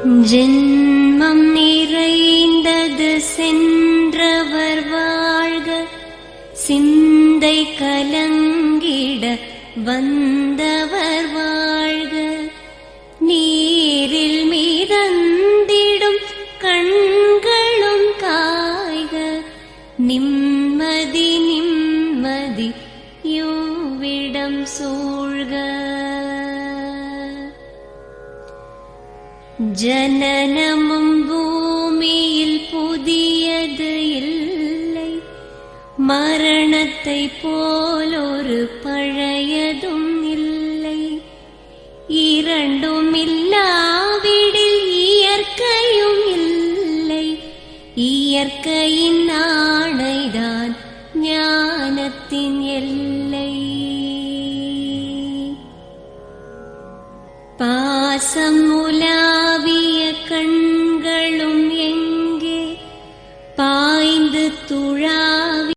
ஜென்மம் நிறைந்தது சென்றவர் வாழ்க, சிந்தை கலங்கிட வந்தவர் வாழ்க. நீரில் மிதந்திடும் கண்களும் காய்க, நிம்மதி நிம்மதி யோவிடம் சூழ்க. ஜனனமும் பூமியில் புதியது இல்லை, மரணத்தை போலொரு பழையதும் இல்லை. இரண்டும் இல்லாவிடில் இயற்கையும் இல்லை, இயற்கையின் ஆணைதான் ஞானத்தின் எல்லை. பாசம் உலாவிய கண்களும் எங்கே, பாய்ந்து துழா